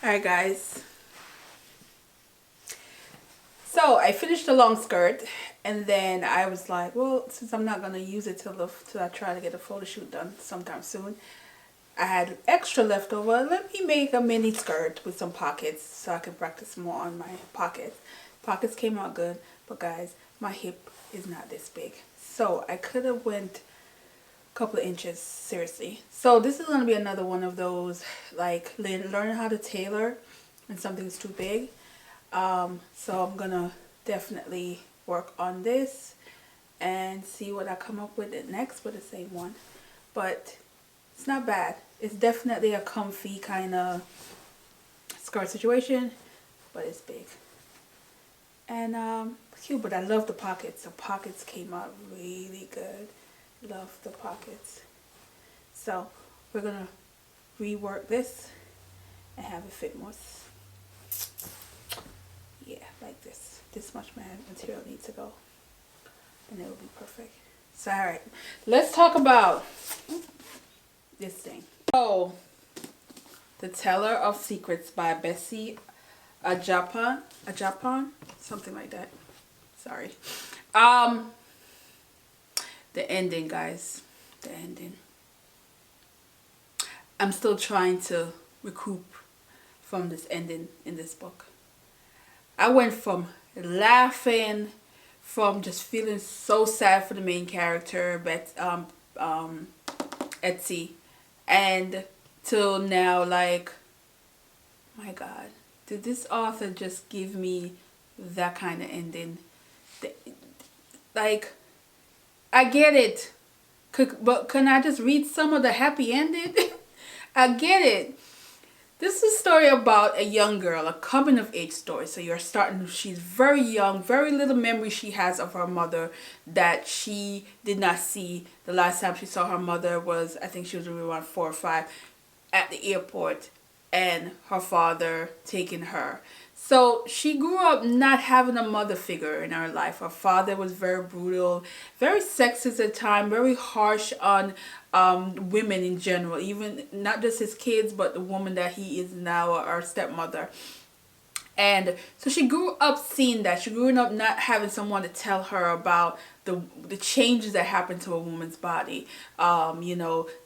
Alright guys, so I finished the long skirt and then I was like, well, since I'm not going to use it till I try to get a photo shoot done sometime soon, I had extra left over. Let me make a mini skirt with some pockets so I can practice more on my pockets. Pockets came out good, but guys, my hip is not this big. So I could have went a couple of inches, seriously. So this is going to be another one of those, like, learning how to tailor when something's too big. So I'm going to definitely work on this and see what I come up with next with the same one. But it's not bad. It's definitely a comfy kind of skirt situation, but it's big. And cute, but I love the pockets. The pockets came out really good. Love the pockets. So we're gonna rework this and have it fit more. Yeah, like this. This much material needs to go, and it will be perfect. So all right, let's talk about this thing. So, The Teller of Secrets by Bessie Ajapon, something like that. Sorry. The ending, guys. The ending. I'm still trying to recoup from this ending in this book. I went from laughing, from just feeling so sad for the main character, Etsy, and till now, like, my God, did this author just give me that kind of ending? Like, I get it, but can I just read some of the happy ending? I get it. This is a story about a young girl, a coming of age story. So she's very young, very little memory she has of her mother that she did not see. The last time she saw her mother was, I think she was around 4 or 5, at the airport, and her father taking her. So she grew up not having a mother figure in her life. Her father was very brutal, very sexist at times, very harsh on women in general, even not just his kids, but the woman that he is now, our stepmother. And so she grew up seeing that. She grew up not having someone to tell her about the changes that happen to a woman's body,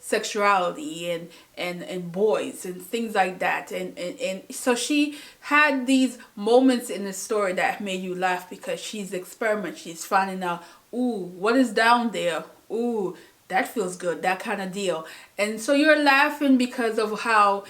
sexuality and boys and things like that. And so she had these moments in the story that made you laugh because she's experimenting. She's finding out, ooh, what is down there? Ooh, that feels good, that kind of deal. And so you're laughing because of how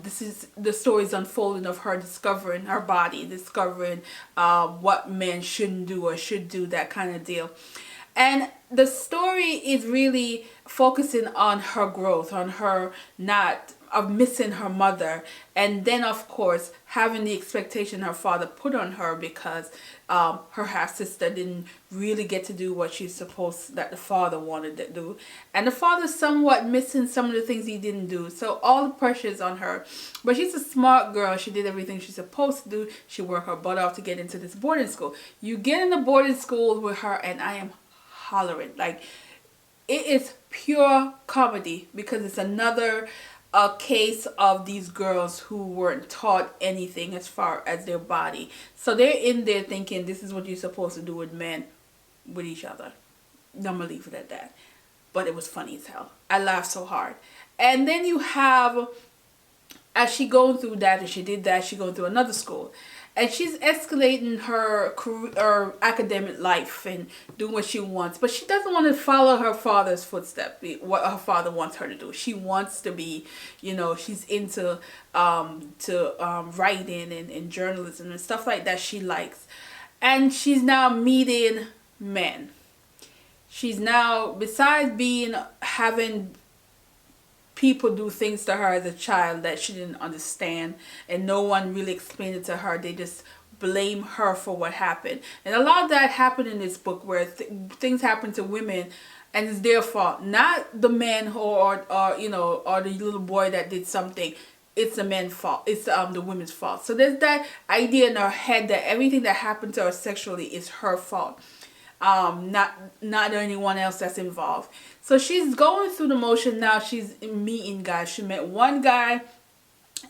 this is the story's unfolding of her discovering her body, discovering what men shouldn't do or should do, that kind of deal. And the story is really focusing on her growth, on her not of missing her mother, and then of course having the expectation her father put on her because her half sister didn't really get to do what she's supposed that the father wanted to do, and the father somewhat missing some of the things he didn't do. So all the pressure is on her, but she's a smart girl. She did everything she's supposed to do. She worked her butt off to get into this boarding school. You get in the boarding school with her, and I am hollering. Like, it is pure comedy because it's another a case of these girls who weren't taught anything as far as their body. So they're in there thinking this is what you're supposed to do with men, with each other. I'm gonna leave it at that. But it was funny as hell. I laughed so hard. And then you have, as she going through that, and she did that, she going through another school. And she's escalating her career, her academic life and doing what she wants. But she doesn't want to follow her father's footsteps, what her father wants her to do. She wants to be, she's into writing and journalism and stuff like that she likes. And she's now meeting men. She's now, besides having people do things to her as a child that she didn't understand, and no one really explained it to her. They just blame her for what happened. And a lot of that happened in this book, where things happen to women and it's their fault, not the men or the little boy that did something. It's the men's fault. It's the women's fault. So there's that idea in her head that everything that happened to her sexually is her fault. Not anyone else that's involved. So she's going through the motion now. She's meeting guys. She met one guy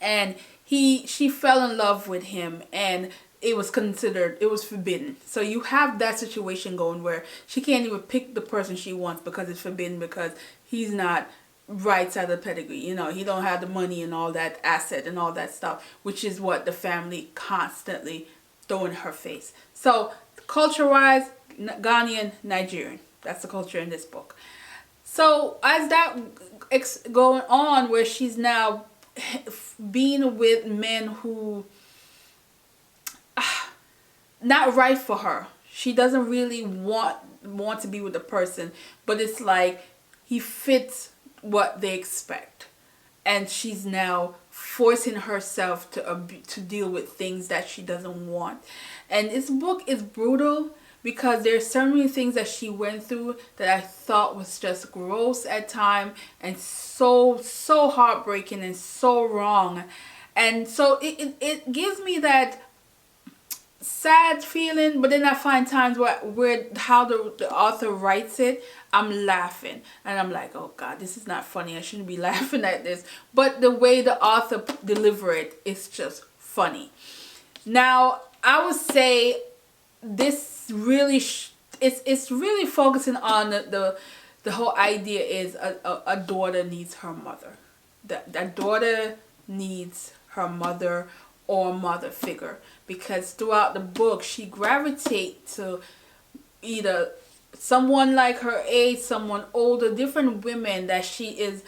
and she fell in love with him, and it was forbidden. So you have that situation going where she can't even pick the person she wants because it's forbidden, because he's not right side of the pedigree. You know, he don't have the money and all that asset and all that stuff, which is what the family constantly throw in her face. So culture wise, Ghanaian, Nigerian, that's the culture in this book. So as that going on, where she's now being with men who not right for her. She doesn't really want to be with the person, but it's like he fits what they expect, and she's now forcing herself to deal with things that she doesn't want. And this book is brutal because there's so many things that she went through that I thought was just gross at time, and so heartbreaking and so wrong. And so it gives me that sad feeling, but then I find times where how the author writes it, I'm laughing and I'm like, oh God, this is not funny, I shouldn't be laughing at this, but the way the author deliver it is just funny. Now I would say this really it's really focusing on the whole idea is a daughter needs her mother. That daughter needs her mother or mother figure, because throughout the book she gravitates to either someone like her age, someone older, different women that she is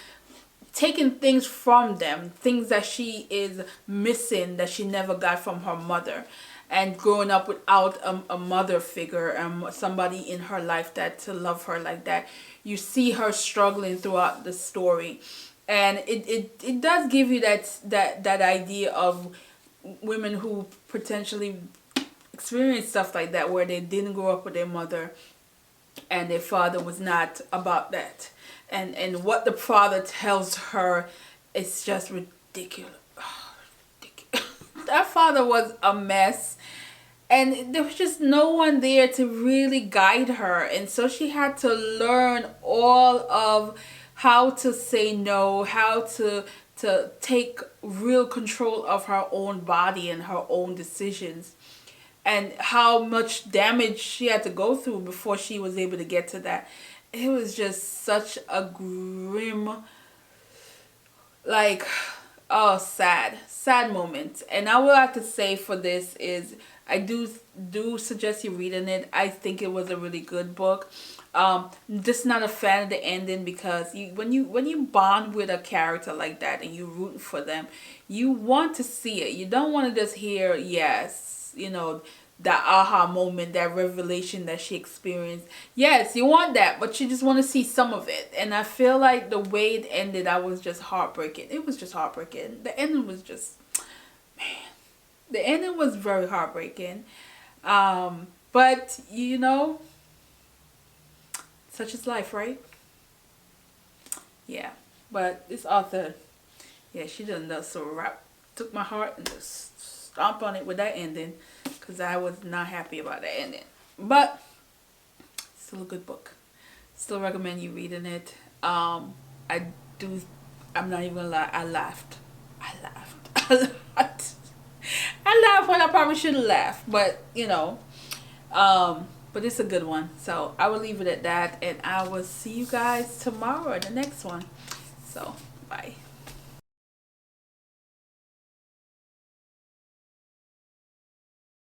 taking things from them, things that she is missing that she never got from her mother, and growing up without a mother figure and somebody in her life that to love her like that. You see her struggling throughout the story, and it does give you that idea of women who potentially experience stuff like that, where they didn't grow up with their mother and their father was not about that, and what the father tells her is just ridiculous. Oh, ridiculous. That father was a mess, and there was just no one there to really guide her, and so she had to learn all of how to say no, how to take real control of her own body and her own decisions, and how much damage she had to go through before she was able to get to that. It was just such a grim, like, oh, sad moment. And I would have to say for this is I do suggest you reading it. I think it was a really good book. Just not a fan of the ending, because when you bond with a character like that and you root for them, you want to see it. You don't want to just hear yes, you know, that aha moment, that revelation that she experienced. Yes, you want that, but you just want to see some of it. And I feel like the way it ended, I was just heartbreaking. It was just heartbreaking. The ending was just, man, the ending was very heartbreaking. But you know, such is life, right? Yeah. But this author, yeah, she done that so took my heart and just stomped on it with that ending, because I was not happy about that ending. But still a good book. Still recommend you reading it. I'm not even gonna lie, I laughed a lot. I laughed when I probably shouldn't laugh, but you know, but it's a good one. So I will leave it at that, and I will see you guys tomorrow in the next one. So bye.